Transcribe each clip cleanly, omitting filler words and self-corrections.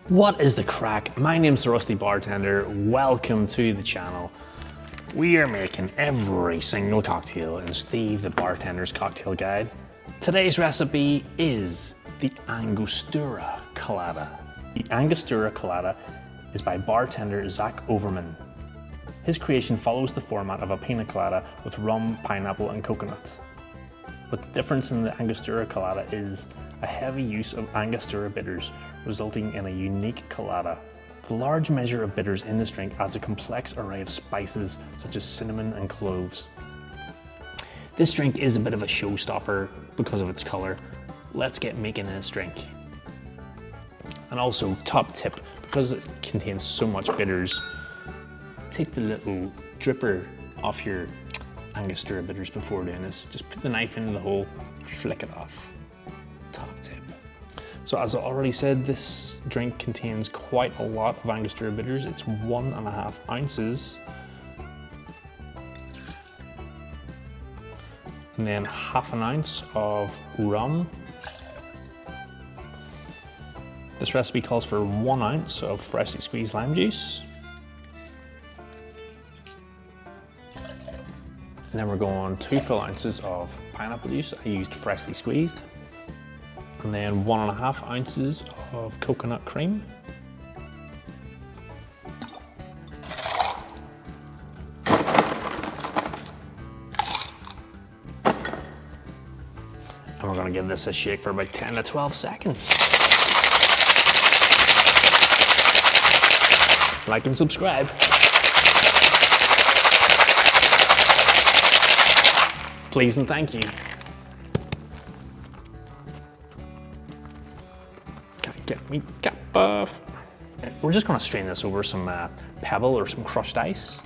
What is the crack? My name's the Rusty Bartender. Welcome to the channel. We are making every single cocktail in Steve the Bartender's Cocktail Guide. Today's recipe is the Angostura Colada. The Angostura Colada is by bartender Zac Overman. His creation follows the format of a Piña Colada with rum, pineapple and coconut. But the difference in the Angostura Colada is a heavy use of Angostura bitters, resulting in a unique colada. The large measure of bitters in this drink adds a complex array of spices such as cinnamon and cloves. This drink is a bit of a showstopper because of its color. Let's get making this drink. And also, top tip, because it contains so much bitters, take the little dripper off your Angostura bitters before doing this. Just put the knife into the hole, flick it off. Top tip. So as I already said, this drink contains quite a lot of Angostura bitters. It's 1.5 ounces. And then half an ounce of rum. This recipe calls for 1 ounce of freshly squeezed lime juice. And then we're going 2 full ounces of pineapple juice. I used freshly squeezed. And then 1.5 ounces of coconut cream. And we're gonna give this a shake for about 10 to 12 seconds. Like and subscribe. Please and thank you. Can't get me cap off. We're just gonna strain this over some pebble or some crushed ice.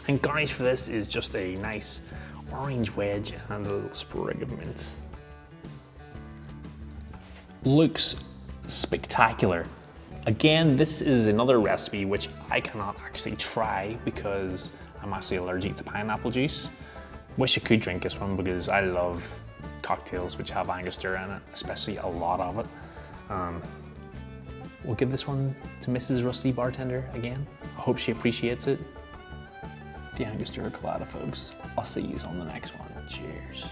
And garnish for this is just a nice orange wedge and a little sprig of mint. Looks spectacular. Again, this is another recipe which I cannot actually try because I'm actually allergic to pineapple juice. Wish I could drink this one because I love cocktails which have Angostura in it, especially a lot of it. We'll give this one to Mrs. Rusty Bartender again. I hope she appreciates it. The Angostura Colada, folks. I'll see you on the next one. Cheers.